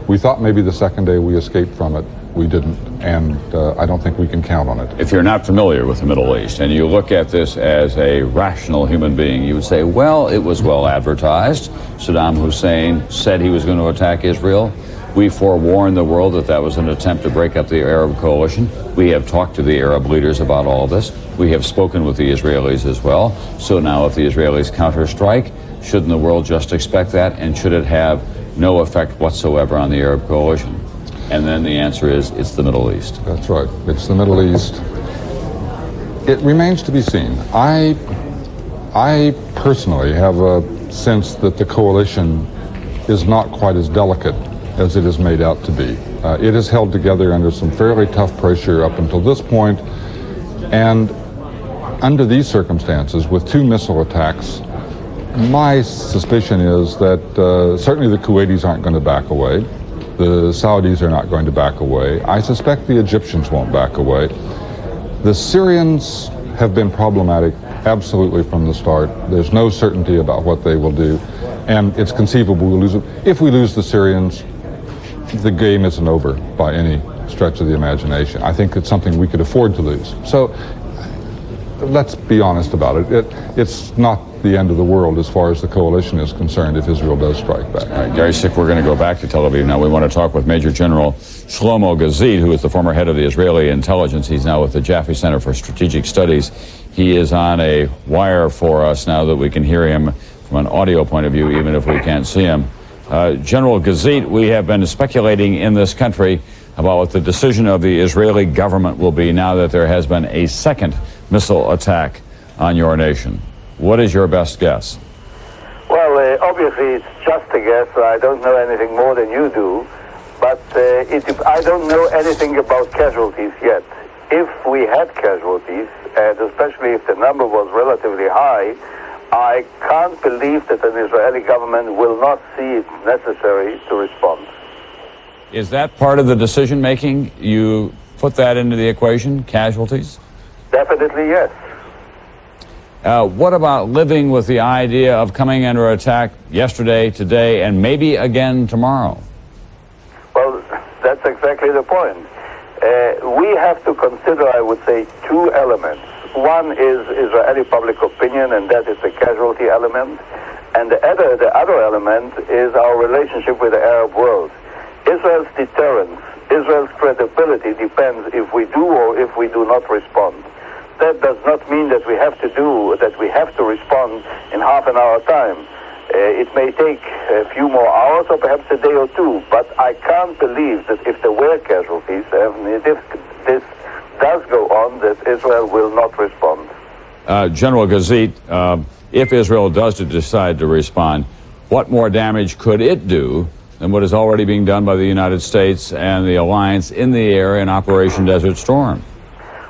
We thought maybe the second day we escaped from it. We didn't, and I don't think we can count on it. If you're not familiar with the Middle East and you look at this as a rational human being, you would say, well, it was well advertised. Saddam Hussein said he was going to attack Israel. We forewarned the world that that was an attempt to break up the Arab coalition. We have talked to the Arab leaders about all this. We have spoken with the Israelis as well. So now if the Israelis counterstrike, shouldn't the world just expect that? And should it have no effect whatsoever on the Arab coalition? And then the answer is, it's the Middle East. That's right. It's the Middle East. It remains to be seen. I personally have a sense that the coalition is not quite as delicate as it is made out to be. It has held together under some fairly tough pressure up until this point, and under these circumstances, with 2 missile attacks, my suspicion is that certainly the Kuwaitis aren't going to back away. The Saudis are not going to back away. I suspect the Egyptians won't back away. The Syrians have been problematic absolutely from the start. There's no certainty about what they will do, and it's conceivable we'll lose them. If we lose the Syrians, the game isn't over by any stretch of the imagination. I think it's something we could afford to lose. So let's be honest about it. It's not the end of the world as far as the coalition is concerned if Israel does strike back. All right, Gary Sick, we're going to go back to Tel Aviv now. We want to talk with Major General Shlomo Gazit, who is the former head of the Israeli intelligence. He's now with the Jaffe Center for Strategic Studies. He is on a wire for us now that we can hear him from an audio point of view, even if we can't see him. General Gazit, we have been speculating in this country about what the decision of the Israeli government will be now that there has been a second missile attack on your nation. What is your best guess? Well, obviously it's just a guess. I don't know anything more than you do, but I don't know anything about casualties yet. If we had casualties, and especially if the number was relatively high, I can't believe that an Israeli government will not see it necessary to respond. Is that part of the decision making? You put that into the equation, casualties? Definitely, yes. What about living with the idea of coming under attack yesterday, today, and maybe again tomorrow? Well, that's exactly the point. We have to consider, I would say, 2 elements. One is Israeli public opinion, and that is the casualty element. And the other element is our relationship with the Arab world. Israel's deterrence, Israel's credibility depends if we do or if we do not respond. That does not mean that we have to respond in half an hour time. It may take a few more hours or perhaps a day or 2, but I can't believe that if there were casualties, and if this does go on, that Israel will not respond. General Gazit, if Israel does decide to respond, what more damage could it do than what is already being done by the United States and the alliance in the air in Operation Desert Storm?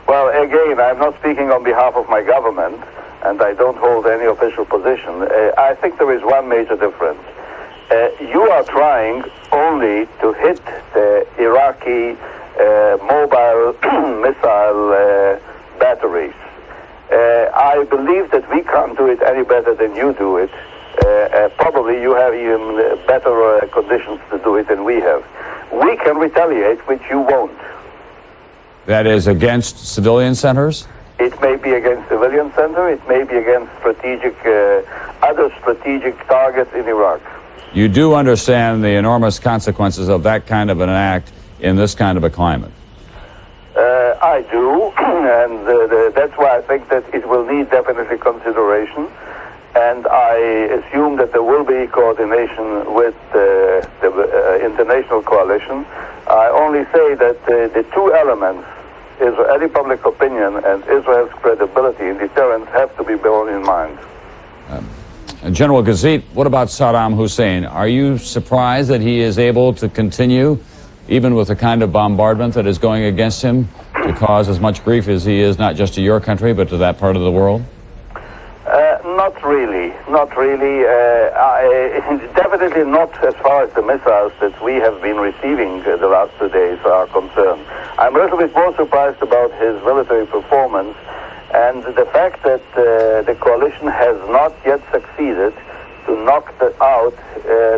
Well, again, I'm not speaking on behalf of my government, and I don't hold any official position. I think there is one major difference. You are trying only to hit the Iraqi mobile missile batteries. I believe that we can't do it any better than you do it. Probably you have even better conditions to do it than we have. We can retaliate, which you won't. That is against civilian centers? It may be against civilian center. It may be against other strategic targets in Iraq. You do understand the enormous consequences of that kind of an act in this kind of a climate? I do, and that's why I think that it will need definitely consideration. And I assume that there will be coordination with the international coalition. I only say that the two elements, Israeli public opinion and Israel's credibility in deterrence, have to be borne in mind. General Gazit, what about Saddam Hussein? Are you surprised that he is able to continue, even with the kind of bombardment that is going against him, to cause as much grief as he is, not just to your country, but to that part of the world? Not really. Not really. Definitely not as far as the missiles that we have been receiving the last 2 days are concerned. I'm a little bit more surprised about his military performance and the fact that the coalition has not yet succeeded to knock out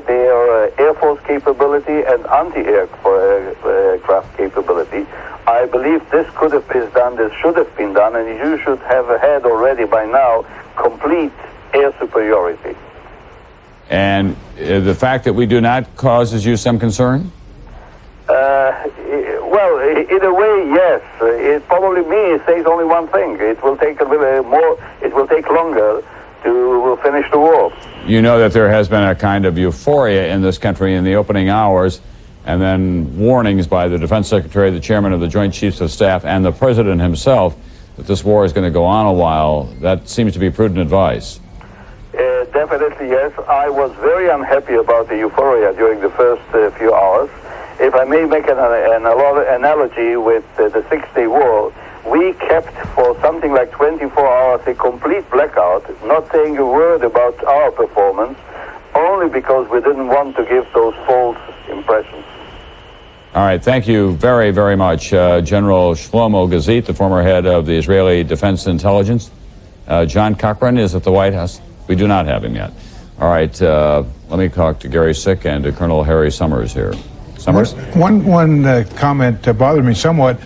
their Air Force capability and anti-aircraft capability. I believe this could have been done, this should have been done, and you should have had already by now complete air superiority. And the fact that we do not causes you some concern? Well, in a way, yes. It probably says only one thing. It will take a little more, it will take longer to finish the war. You know that there has been a kind of euphoria in this country in the opening hours, and then warnings by the Defense Secretary, the Chairman of the Joint Chiefs of Staff, and the President himself that this war is going to go on a while. That seems to be prudent advice. Definitely, yes. I was very unhappy about the euphoria during the first few hours. If I may make an analogy with the Six-Day War, we kept for something like 24 hours a complete blackout, not saying a word about our performance, only because we didn't want to give those false impressions. All right, thank you very, very much, General Shlomo Gazit, the former head of the Israeli Defense Intelligence. John Cochran is at the White House. We do not have him yet. All right, let me talk to Gary Sick and to Colonel Harry Summers here. Summers? One comment bothered me somewhat.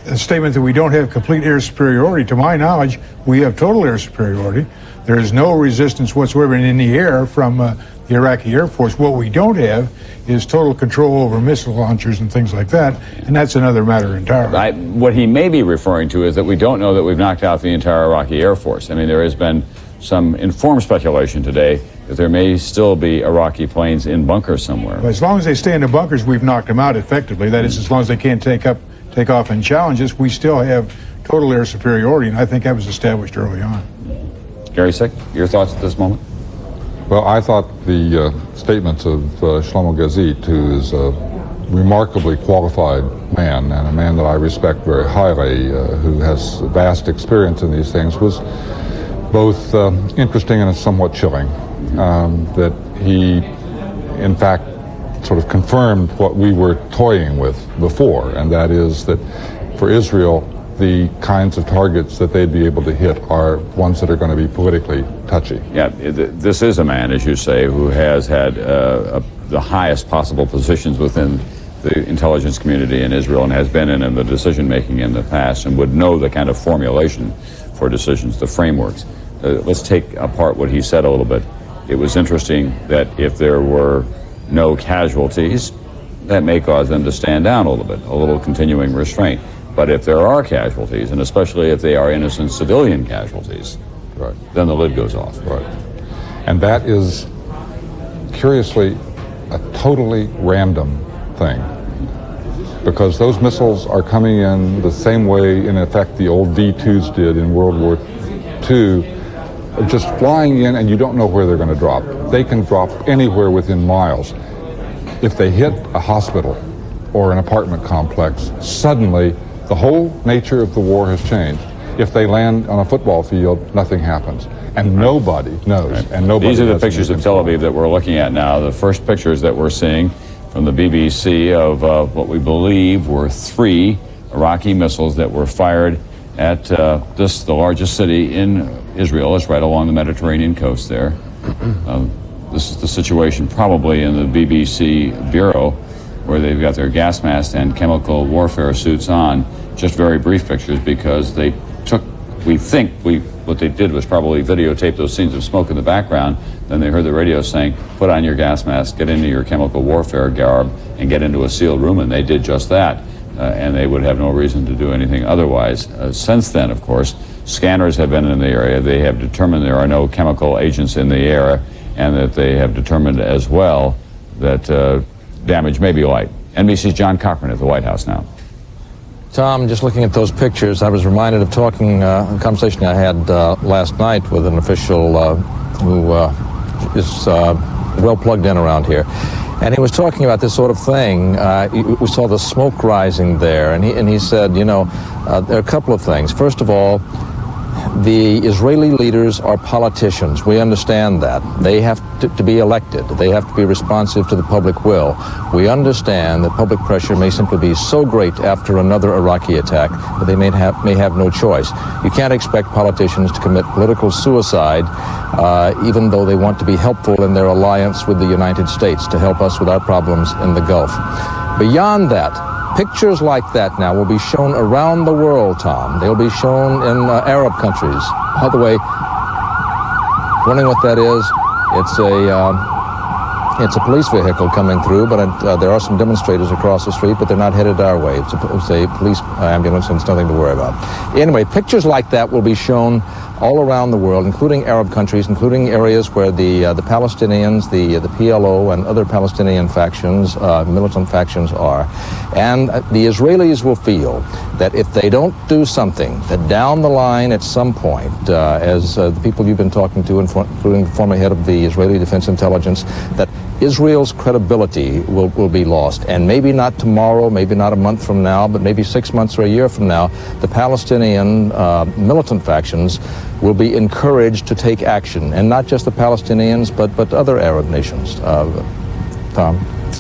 A statement that we don't have complete air superiority. To my knowledge, we have total air superiority. There is no resistance whatsoever in the air from the Iraqi Air Force. What we don't have is total control over missile launchers and things like that, and that's another matter entirely. What he may be referring to is that we don't know that we've knocked out the entire Iraqi Air Force. I mean, there has been some informed speculation today that there may still be Iraqi planes in bunkers somewhere. But as long as they stay in the bunkers, we've knocked them out effectively. That is, as long as they can't take off and challenge us, we still have total air superiority, and I think that was established early on. Gary Sick, your thoughts at this moment? Well, I thought the statements of Shlomo Gazit, who is a remarkably qualified man and a man that I respect very highly, who has vast experience in these things, was both interesting and somewhat chilling. That he, in fact, sort of confirmed what we were toying with before, and that is that for Israel, the kinds of targets that they'd be able to hit are ones that are going to be politically touchy. Yeah, this is a man, as you say, who has had the highest possible positions within the intelligence community in Israel and has been in the decision-making in the past and would know the kind of formulation for decisions, the frameworks. Let's take apart what he said a little bit. It was interesting that if there were no casualties, that may cause them to stand down a little bit, a little continuing restraint. But if there are casualties, and especially if they are innocent civilian casualties, right, then the lid goes off. Right. And that is, curiously, a totally random thing. because those missiles are coming in the same way, in effect, the old V-2s did in World War II, just flying in and you don't know where they're going to drop. They can drop anywhere within miles. If they hit a hospital or an apartment complex, suddenly the whole nature of the war has changed. If they land on a football field, nothing happens. And nobody knows. Right. And nobody. These are the pictures of Tel Aviv that we're looking at now. The first pictures that we're seeing from the BBC of what we believe were 3 Iraqi missiles that were fired at the largest city in Israel. It's right along the Mediterranean coast there. This is the situation probably in the BBC bureau, where they've got their gas masks and chemical warfare suits on. Just very brief pictures, because they took, what they did was probably videotape those scenes of smoke in the background. Then they heard the radio saying, put on your gas mask, get into your chemical warfare garb, and get into a sealed room, and they did just that. And they would have no reason to do anything otherwise. Since then, of course, scanners have been in the area. They have determined there are no chemical agents in the air, and that they have determined as well that damage may be light. NBC's John Cochran at the White House now. Tom, just looking at those pictures, I was reminded of a conversation I had last night with an official who is well plugged in around here. And he was talking about this sort of thing. We saw the smoke rising there, and he said, there are a couple of things. First of all, the Israeli leaders are politicians. We understand that. They have to be elected. They have to be responsive to the public will. We understand that public pressure may simply be so great after another Iraqi attack that they may have no choice. You can't expect politicians to commit political suicide, even though they want to be helpful in their alliance with the United States to help us with our problems in the Gulf. Beyond that, pictures like that now will be shown around the world, Tom. They'll be shown in Arab countries. By the way, wondering what that is? It's a police vehicle coming through, but there are some demonstrators across the street, but they're not headed our way. It's a police ambulance, and it's nothing to worry about. Anyway, pictures like that will be shown all around the world, including Arab countries, including areas where the Palestinians, the PLO, and other Palestinian factions, militant factions are. And the Israelis will feel that if they don't do something, that down the line at some point, as the people you've been talking to, including the former head of the Israeli Defense Intelligence, that Israel's credibility will be lost. And maybe not tomorrow, maybe not a month from now, but maybe 6 months or a year from now, the Palestinian militant factions will be encouraged to take action. And not just the Palestinians, but other Arab nations. Tom?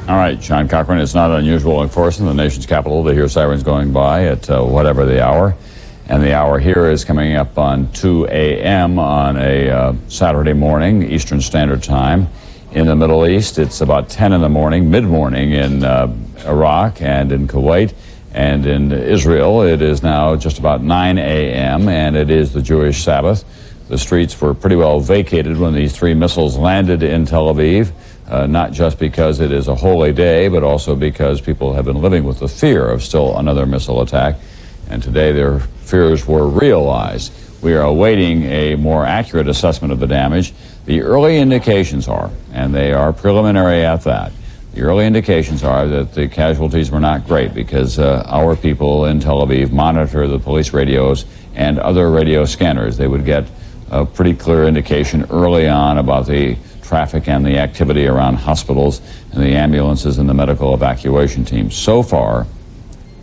All right, John Cochran, it's not unusual, of course, in the nation's capital to hear sirens going by at whatever the hour. And the hour here is coming up on 2 a.m. on a Saturday morning, Eastern Standard Time. In the Middle East, it's about 10 in the morning, mid-morning in Iraq and in Kuwait. And in Israel, it is now just about 9 a.m., and it is the Jewish Sabbath. The streets were pretty well vacated when these 3 missiles landed in Tel Aviv, not just because it is a holy day, but also because people have been living with the fear of still another missile attack. And today their fears were realized. We are awaiting a more accurate assessment of the damage. The early indications are, and they are preliminary at that, the early indications are that the casualties were not great, because our people in Tel Aviv monitor the police radios and other radio scanners. They would get a pretty clear indication early on about the traffic and the activity around hospitals and the ambulances and the medical evacuation teams. So far,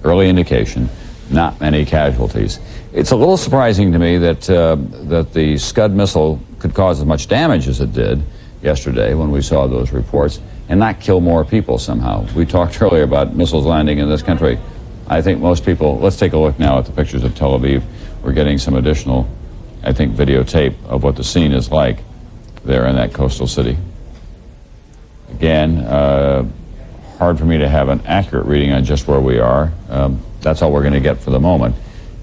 early indication, not many casualties. It's a little surprising to me that the Scud missile could cause as much damage as it did yesterday when we saw those reports, and not kill more people somehow. We talked earlier about missiles landing in this country. I think most people, let's take a look now at the pictures of Tel Aviv. We're getting some additional, I think, videotape of what the scene is like there in that coastal city. Again, hard for me to have an accurate reading on just where we are. That's all we're going to get for the moment.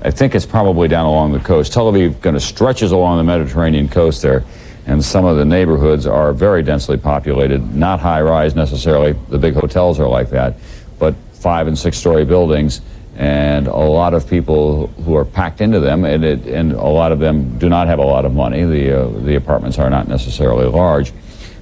I think it's probably down along the coast. Tel Aviv kind of stretches along the Mediterranean coast there, and some of the neighborhoods are very densely populated, not high-rise necessarily. The big hotels are like that, but 5- and 6-story buildings, and a lot of people who are packed into them, and a lot of them do not have a lot of money. The apartments are not necessarily large.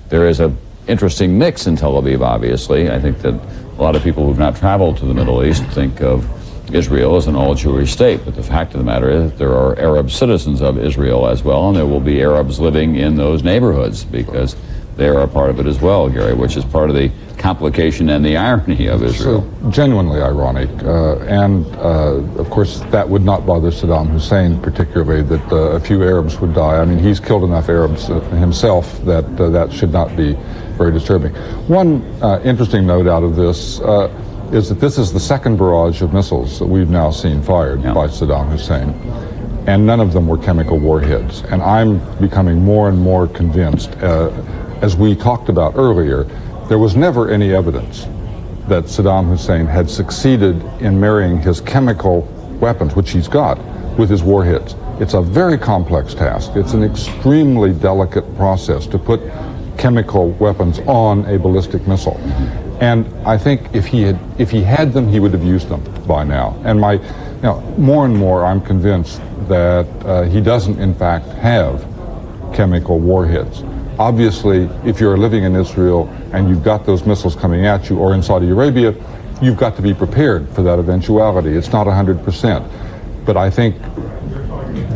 There is a interesting mix in Tel Aviv, obviously. I think that a A lot of people who've not traveled to the Middle East think of Israel as an all-Jewish state, but the fact of the matter is there are Arab citizens of Israel as well, and there will be Arabs living in those neighborhoods because they are a part of it as well, Gary, which is part of the complication and the irony of Israel. So genuinely ironic, and of course that would not bother Saddam Hussein particularly, that a few Arabs would die. I mean, he's killed enough Arabs himself that that should not be very disturbing. One interesting note out of this is that this is the second barrage of missiles that we've now seen fired by Saddam Hussein, and none of them were chemical warheads. And I'm becoming more and more convinced, as we talked about earlier, there was never any evidence that Saddam Hussein had succeeded in marrying his chemical weapons, which he's got, with his warheads. It's a very complex task. It's an extremely delicate process to put chemical weapons on a ballistic missile. And I think if he had them, he would have used them by now. And more and more I'm convinced that he doesn't in fact have chemical warheads. Obviously, if you're living in Israel and you've got those missiles coming at you, or in Saudi Arabia, you've got to be prepared for that eventuality. It's not 100%. But I think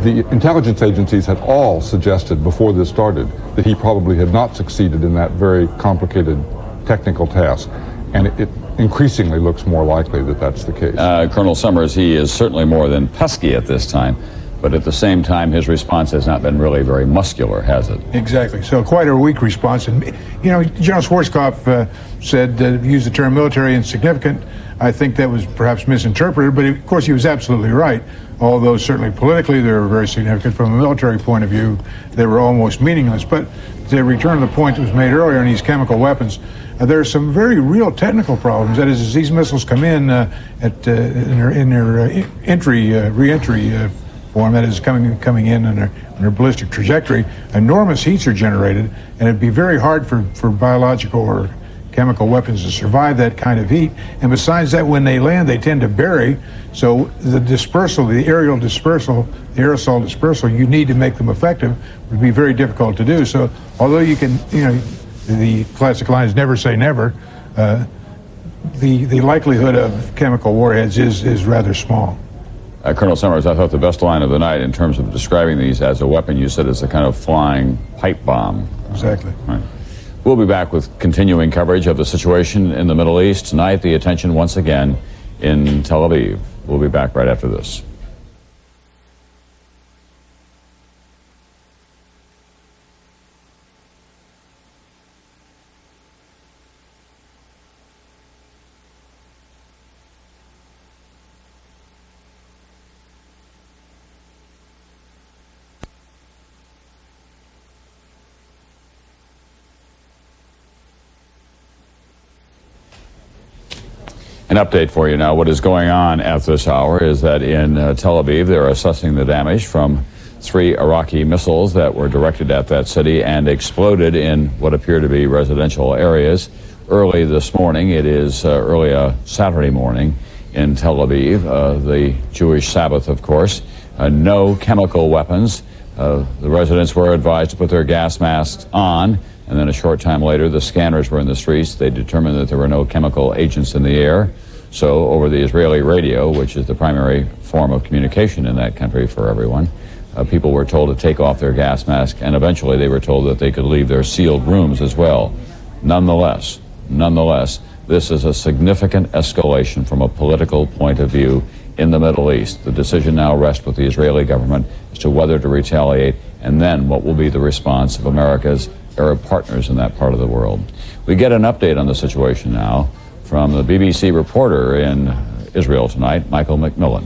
the intelligence agencies had all suggested before this started that he probably had not succeeded in that very complicated technical task. And it increasingly looks more likely that that's the case. Colonel Summers, he is certainly more than pesky at this time, but at the same time, his response has not been really very muscular, has it? Exactly. So quite a weak response. And, you know, General Schwarzkopf said, used the term military insignificant. I think that was perhaps misinterpreted, but of course he was absolutely right. Although certainly politically they were very significant, from a military point of view, they were almost meaningless. But to return to the point that was made earlier on these chemical weapons, there are some very real technical problems. That is, as these missiles come in in their re-entry form, that is coming in their ballistic trajectory, enormous heats are generated, and it'd be very hard for biological or chemical weapons to survive that kind of heat. And besides that, when they land, they tend to bury. So the dispersal, the aerial dispersal, the aerosol dispersal, you need to make them effective, would be very difficult to do. So although you can, the classic line is never say never, the likelihood of chemical warheads is rather small. Colonel Summers, I thought the best line of the night in terms of describing these as a weapon, you said it's a kind of flying pipe bomb. Exactly. Right. We'll be back with continuing coverage of the situation in the Middle East. Tonight, the attention once again in Tel Aviv. We'll be back right after this. An update for you now. What is going on at this hour is that in Tel Aviv, they're assessing the damage from 3 Iraqi missiles that were directed at that city and exploded in what appear to be residential areas. Early this morning, it is early Saturday morning in Tel Aviv, the Jewish Sabbath, of course. No chemical weapons. The residents were advised to put their gas masks on, and then a short time later, the scanners were in the streets. They determined that there were no chemical agents in the air. So over the Israeli radio, which is the primary form of communication in that country for everyone, people were told to take off their gas mask, and eventually they were told that they could leave their sealed rooms as well. Nonetheless, this is a significant escalation from a political point of view in the Middle East. The decision now rests with the Israeli government as to whether to retaliate, and then what will be the response of America's Arab partners in that part of the world. We get an update on the situation now from the BBC reporter in Israel tonight, Michael McMillan.